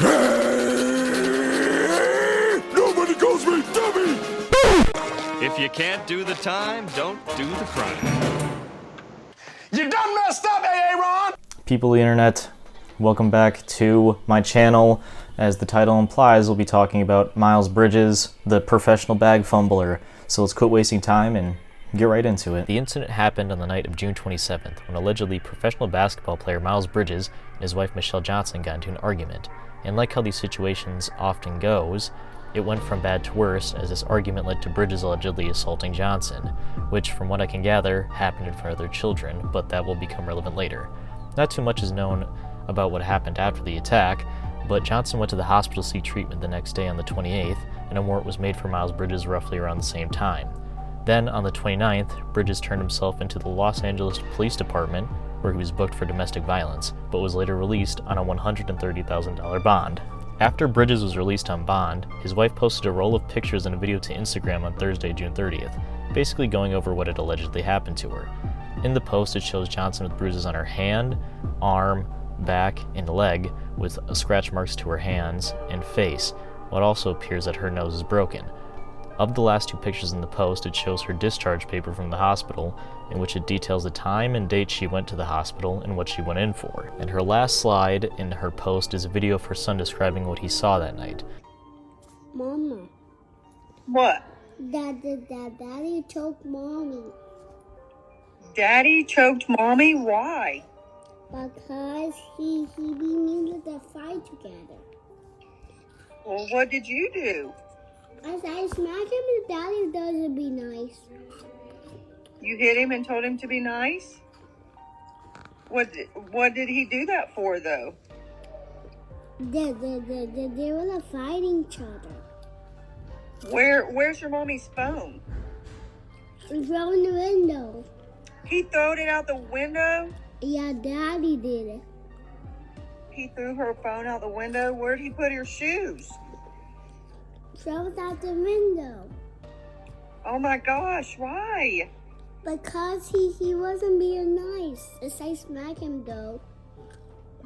Nobody calls me dummy! If you can't do the time, don't do the crime. You done messed up, Aaron! People of the internet, welcome back to my channel. As the title implies, we'll be talking about Miles Bridges, the professional bag fumbler. So let's quit wasting time and get right into it. The incident happened on the night of June 27th, when allegedly professional basketball player Miles Bridges and his wife Michelle Johnson got into an argument. And like how these situations often goes, it went from bad to worse as this argument led to Bridges allegedly assaulting Johnson, which from what I can gather happened in front of their children, but that will become relevant later. Not too much is known about what happened after the attack, but Johnson went to the hospital to seek treatment the next day on the 28th, and a warrant was made for Miles Bridges roughly around the same time. Then, on the 29th, Bridges turned himself into the Los Angeles Police Department, where he was booked for domestic violence, but was later released on a $130,000 bond. After Bridges was released on bond, his wife posted a roll of pictures and a video to Instagram on Thursday, June 30th, basically going over what had allegedly happened to her. In the post, it shows Johnson with bruises on her hand, arm, back, and leg, with scratch marks to her hands and face, while it also appears that her nose is broken. Of the last two pictures in the post, it shows her discharge paper from the hospital, in which it details the time and date she went to the hospital and what she went in for. And her last slide in her post is a video of her son describing what he saw that night. Mama. What? Daddy choked mommy. Daddy choked mommy? Why? Because we needed to fight together. Well, what did you do? As I smack him and Daddy doesn't be nice. You hit him and told him to be nice? What did he do that for, though? They were fighting each other. Where's your mommy's phone? It's from the window. He throwed it out the window? Yeah, Daddy did it. He threw her phone out the window? Where'd he put her shoes? Throw it out the window. Oh my gosh, why? Because he wasn't being nice. As I smack him though.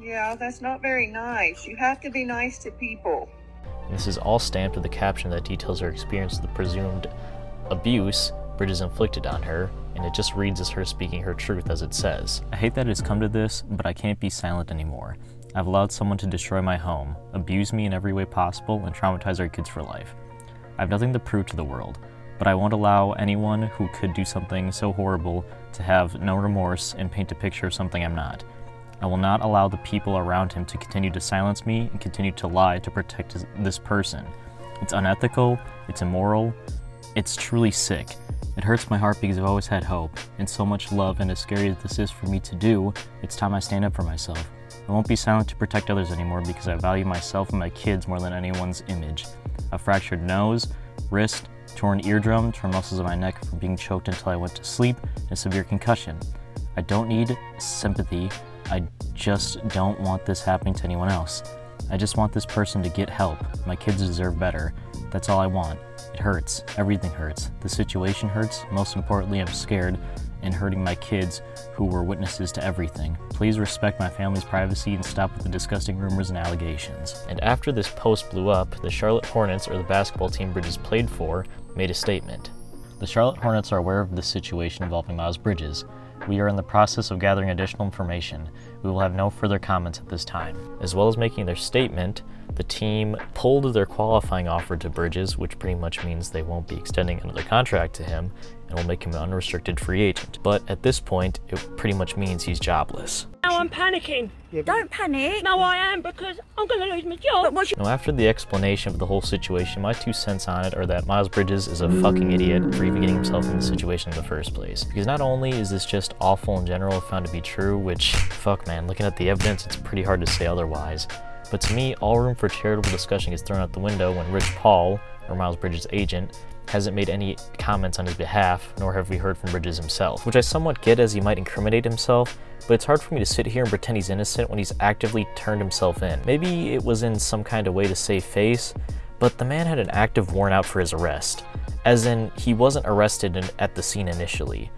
Yeah, that's not very nice. You have to be nice to people. And this is all stamped with a caption that details her experience of the presumed abuse Bridges inflicted on her, and it just reads as her speaking her truth as it says. I hate that it's come to this, but I can't be silent anymore. I've allowed someone to destroy my home, abuse me in every way possible, and traumatize our kids for life. I have nothing to prove to the world, but I won't allow anyone who could do something so horrible to have no remorse and paint a picture of something I'm not. I will not allow the people around him to continue to silence me and continue to lie to protect this person. It's unethical, it's immoral, it's truly sick. It hurts my heart because I've always had hope, and so much love, and as scary as this is for me to do, it's time I stand up for myself. I won't be silent to protect others anymore because I value myself and my kids more than anyone's image. A fractured nose, wrist, torn eardrum, torn muscles of my neck from being choked until I went to sleep, and a severe concussion. I don't need sympathy, I just don't want this happening to anyone else. I just want this person to get help. My kids deserve better. That's all I want. It hurts. Everything hurts. The situation hurts. Most importantly, I'm scared and hurting my kids who were witnesses to everything. Please respect my family's privacy and stop with the disgusting rumors and allegations. And after this post blew up, the Charlotte Hornets, or the basketball team Bridges played for, made a statement. The Charlotte Hornets are aware of the situation involving Miles Bridges. We are in the process of gathering additional information. We will have no further comments at this time. As well as making their statement, the team pulled their qualifying offer to Bridges, which pretty much means they won't be extending another contract to him and will make him an unrestricted free agent. But at this point, it pretty much means he's jobless. Now I'm panicking. Don't panic. No, I am, because I'm going to lose my job. Now, after the explanation of the whole situation, my 2 cents on it are that Miles Bridges is a fucking idiot for even getting himself in this situation in the first place. Because not only is this just awful in general found to be true, which, fuck man, looking at the evidence, it's pretty hard to say otherwise. But to me, all room for charitable discussion gets thrown out the window when Rich Paul, or Miles Bridges' agent, hasn't made any comments on his behalf, nor have we heard from Bridges himself. Which I somewhat get, as he might incriminate himself, but it's hard for me to sit here and pretend he's innocent when he's actively turned himself in. Maybe it was in some kind of way to save face, but the man had an active warrant out for his arrest. As in, he wasn't arrested at the scene initially.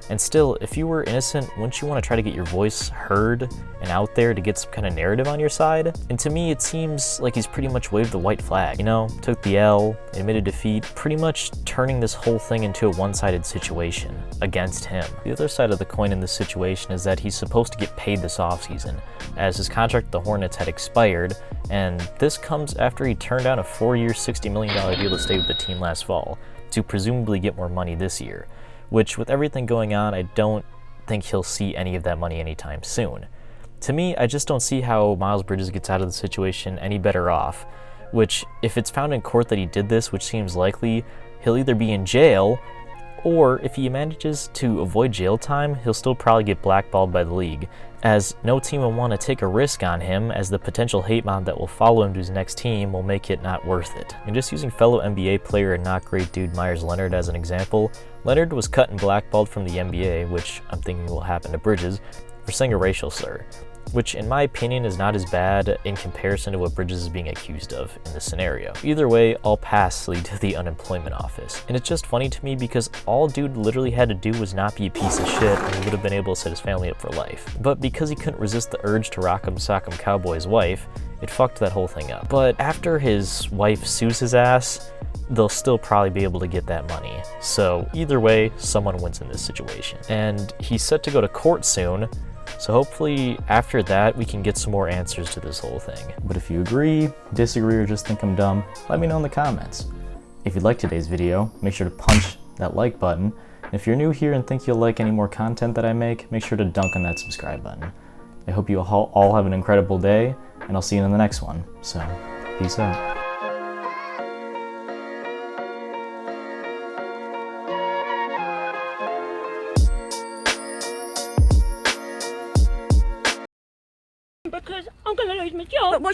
And still, if you were innocent, wouldn't you want to try to get your voice heard and out there to get some kind of narrative on your side? And to me, it seems like he's pretty much waved the white flag, you know? Took the L, admitted defeat, pretty much turning this whole thing into a one-sided situation against him. The other side of the coin in this situation is that he's supposed to get paid this offseason, as his contract with the Hornets had expired, and this comes after he turned down a 4-year, $60 million deal to stay with the team last fall, to presumably get more money this year. Which, with everything going on, I don't think he'll see any of that money anytime soon. To me, I just don't see how Miles Bridges gets out of the situation any better off, which, if it's found in court that he did this, which seems likely, he'll either be in jail, or if he manages to avoid jail time, he'll still probably get blackballed by the league, as no team will want to take a risk on him, as the potential hate mob that will follow him to his next team will make it not worth it. And just using fellow NBA player and not great dude Myers Leonard as an example, Leonard was cut and blackballed from the NBA, which I'm thinking will happen to Bridges, for saying a racial slur, which in my opinion is not as bad in comparison to what Bridges is being accused of in this scenario. Either way, all paths lead to the unemployment office. And it's just funny to me because all dude literally had to do was not be a piece of shit and he would have been able to set his family up for life. But because he couldn't resist the urge to rock'em sock'em cowboy's wife, it fucked that whole thing up. But after his wife sues his ass, they'll still probably be able to get that money. So either way, someone wins in this situation. And he's set to go to court soon, so hopefully after that we can get some more answers to this whole thing. But if you agree, disagree, or just think I'm dumb, let me know in the comments. If you liked today's video, make sure to punch that like button. And if you're new here and think you'll like any more content that I make sure to dunk on that subscribe button. I hope you all have an incredible day, and I'll see you in the next one. So, peace out. Because I'm gonna lose my job. But what's